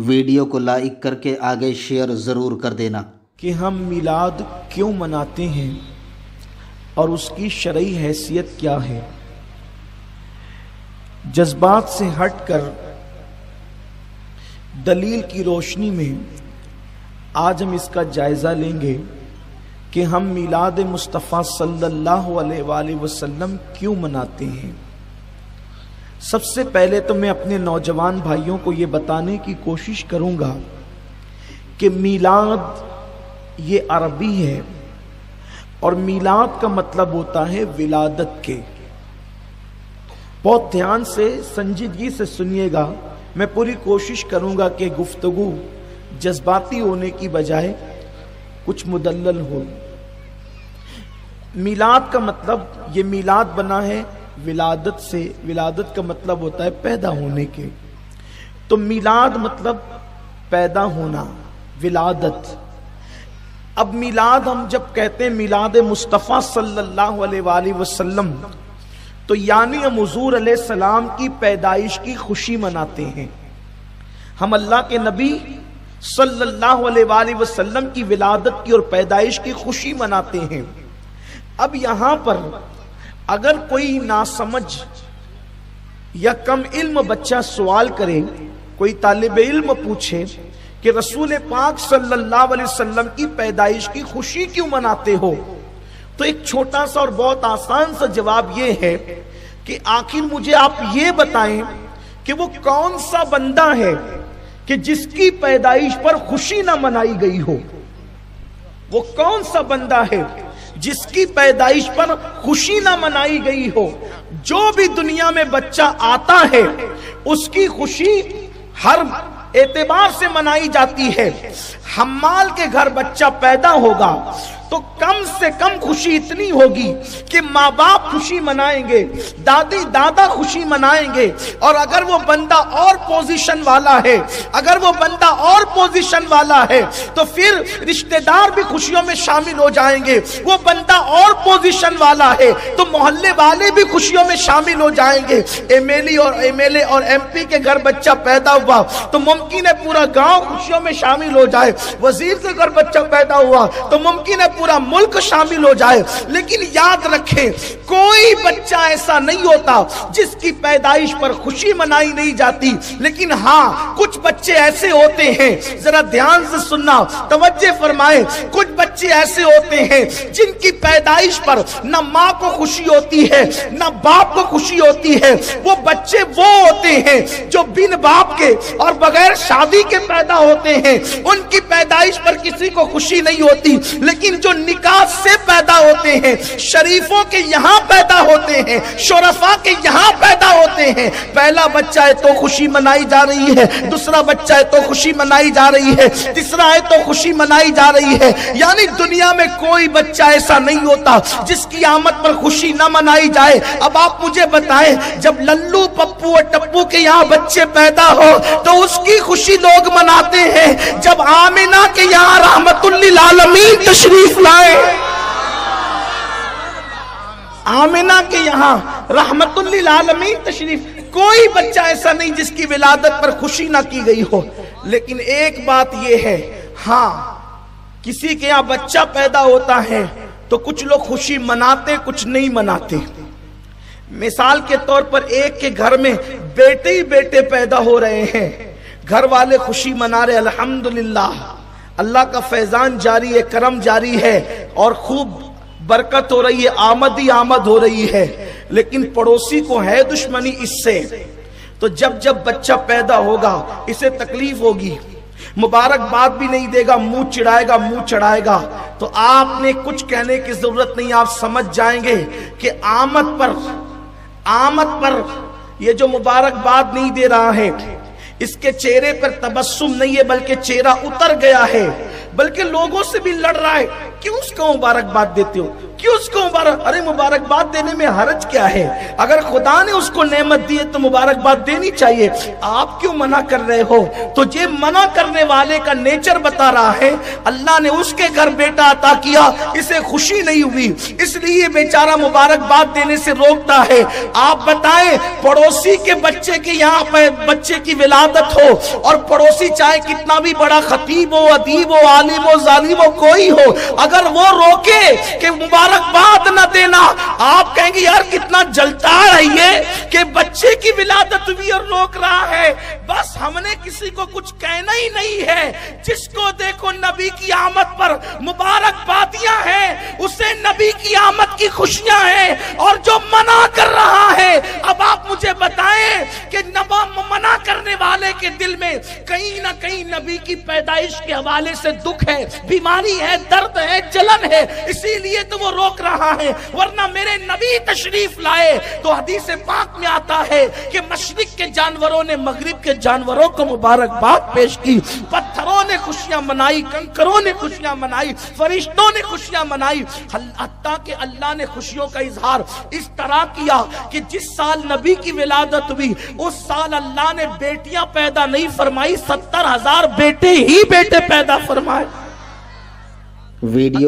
Video کو like کر کے آگے شیئر ضرور کر دینا کہ ہم میلاد کیوں مناتے ہیں اور اس کی شرعی حیثیت کیا ہے۔ جذبات سے ہٹ کر دلیل کی روشنی میں آج ہم اس کا جائزہ لیں گے کہ ہم میلاد مصطفیٰ صلی اللہ علیہ وآلہ وسلم کیوں مناتے ہیں۔ سب سے پہلے تو میں اپنے نوجوان بھائیوں کو یہ بتانے کی کوشش کروں گا کہ میلاد یہ عربی ہے اور میلاد کا مطلب ہوتا ہے ولادت کے۔ بہت دھیان سے سنجیدگی سے سنیے گا، میں پوری کوشش کروں گا کہ گفتگو جذباتی ہونے کی بجائے کچھ مدلل ہو۔ میلاد کا مطلب، یہ میلاد بنا ہے ولادت سے، ولادت کا مطلب ہوتا ہے پیدا ہونے کے، تو میلاد مطلب پیدا ہونا، ولادت۔ اب میلاد ہم جب کہتے ہیں میلاد مصطفیٰ صلی اللہ علیہ وآلہ وسلم، تو یعنی ہم حضور علیہ السلام کی پیدائش کی خوشی مناتے ہیں۔ ہم اللہ کے نبی صلی اللہ علیہ وآلہ وسلم کی ولادت کی اور پیدائش کی خوشی مناتے ہیں۔ اب یہاں پر اگر کوئی ناسمجھ یا کم علم بچہ سوال کرے، کوئی طالب علم پوچھے کہ رسول پاک صلی اللہ علیہ وسلم کی پیدائش کی خوشی کیوں مناتے ہو، تو ایک چھوٹا سا اور بہت آسان سا جواب یہ ہے کہ آخر مجھے آپ یہ بتائیں کہ وہ کون سا بندہ ہے کہ جس کی پیدائش پر خوشی نہ منائی گئی ہو۔ وہ کون سا بندہ ہے جس کی پیدائش پر خوشی نہ منائی گئی ہو؟ جو بھی دنیا میں بچہ آتا ہے اس کی خوشی ہر اعتبار سے منائی جاتی ہے۔ حمال کے گھر بچہ پیدا ہوگا تو کم سے کم خوشی اتنی ہوگی کہ ماں باپ خوشی منائیں گے، دادی دادا خوشی منائیں گے، اور اگر وہ بندہ اور پوزیشن والا ہے، اگر وہ بندہ اور پوزیشن والا ہے تو پھر رشتہ دار بھی خوشیوں میں شامل ہو جائیں گے۔ وہ بندہ اور پوزیشن والا ہے تو محلے والے بھی خوشیوں میں شامل ہو جائیں گے۔ ایم ایل اے اور ایم پی کے گھر بچہ پیدا ہوا تو ممکن ہے پورا گاؤں خوشیوں میں شامل ہو جائے، وزیر کے گھر بچہ پیدا ہوا تو ممکن ہے پورا ملک شامل ہو جائے۔ لیکن یاد رکھیں کوئی بچہ ایسا نہیں ہوتا جس کی پیدائش پر خوشی منائی نہیں جاتی، لیکن ہاں کچھ بچے ایسے ہوتے ہیں، ذرا دھیان سے سننا، توجہ فرمائیں، کچھ بچے ایسے ہوتے ہیں جن کی پیدائش پر نہ ماں کو خوشی ہوتی ہے نہ باپ کو خوشی ہوتی ہے۔ وہ بچے وہ ہوتے ہیں جو بن باپ کے اور بغیر شادی کے پیدا ہوتے ہیں، ان کی پیدائش پر کسی کو خوشی نہیں ہوتی، لیکن جو نکاح سے پیدا ہوتے ہیں، شریفوں کے یہاں پیدا ہوتے ہیں، شرفاء کے یہاں پیدا ہوتے ہیں، پہلا بچہ ہے تو خوشی منائی جا رہی ہے، دوسرا بچہ ہے تو خوشی منائی جا رہی ہے، تیسرا ہے تو خوشی منائی جا رہی ہے۔ یعنی دنیا میں کوئی بچہ ایسا نہیں ہوتا جس کی آمد پر خوشی نہ منائی جائے۔ اب آپ مجھے بتائیں، جب للو پپو اور ٹپو کے یہاں بچے پیدا ہو تو اس کی خوشی لوگ مناتے ہیں، جب آمنہ کے یہاں رحمت للعالمین تشریف لائے، آمنہ کے یہاں رحمت للعالمین تشریف، کوئی بچہ ایسا نہیں جس کی ولادت پر خوشی نہ کی گئی ہو۔ لیکن ایک بات یہ ہے، ہاں کسی کے یہاں بچہ پیدا ہوتا ہے تو کچھ لوگ خوشی مناتے، کچھ نہیں مناتے۔ مثال کے طور پر ایک کے گھر میں بیٹے ہی بیٹے پیدا ہو رہے ہیں، گھر والے خوشی منا رہے، الحمدللہ اللہ کا فیضان جاری ہے، کرم جاری ہے اور خوب برکت ہو رہی ہے، آمد ہی آمد ہو رہی ہے، لیکن پڑوسی کو ہے دشمنی اس سے، تو جب جب بچہ پیدا ہوگا اسے تکلیف ہوگی، مبارکباد بھی نہیں دے گا، منہ چڑھائے گا، منہ چڑھائے گا، تو آپ نے کچھ کہنے کی ضرورت نہیں، آپ سمجھ جائیں گے کہ آمد پر یہ جو مبارکباد نہیں دے رہا ہے، اس کے چہرے پر تبسم نہیں ہے بلکہ چہرہ اتر گیا ہے، بلکہ لوگوں سے بھی لڑ رہا ہے. کیوں اس کو مبارکباد دیتے ہو؟ کیوں اس کو ارے مبارکباد دینے میں حرج کیا ہے؟ اگر خدا نے اس کو نعمت دی ہے تو مبارکباد دینی چاہیے. آپ کیوں منع کر رہے ہو؟ تو یہ منع کرنے والے کا نیچر بتا رہا ہے. اللہ نے اس کے گھر بیٹا عطا کیا، اسے خوشی نہیں ہوئی، اس لیے بیچارہ مبارکباد دینے سے روکتا ہے. آپ بتائیں پڑوسی کے بچے کے یہاں پہ بچے کی ولادت ہو اور پڑوسی چاہے کتنا بھی بڑا خطیب ہو، ادیب ہو، عالم ہو، ظالم ہو، کوئی ہو، اگر وہ روکے کہ مبارکباد نہ دینا، آپ کہیں گے یار کتنا جلتا ہے یہ کہ بچے کی ولادت ہوئی اور روک رہا ہے. بس ہم نے کسی کو کچھ کہنا ہی نہیں ہے. جس کو دیکھو نبی کی آمد پر مبارکبادیاں ہیں، اسے نبی کی آمد کی خوشیاں ہیں. اور جو منع کر رہا ہے، اب آپ مجھے بتائیں کہ منع کرنے والے کے دل میں کہیں نہ کہیں نبی کی پیدائش کے حوالے سے دکھ ہے، بیماری ہے، درد ہے، جلن ہے، اسی لیے تو وہ روک رہا ہے. ورنہ میرے نبی تشریف لائے تو حدیث پاک میں آتا ہے کہ مشرق کے جانوروں نے مغرب کے جانوروں کو مبارکباد پیش کی. پتھروں نے خوشیاں منائی، کنکروں نے خوشیاں منائی، فرشتوں نے خوشیاں منائی. حتیٰ کہ اللہ نے خوشیوں کا اظہار اس طرح کیا کہ جس سال نبی کی ولادت ہوئی اس سال اللہ نے بیٹیاں پیدا نہیں فرمائی، 70,000 بیٹے ہی بیٹے پیدا فرمائے. ویڈیو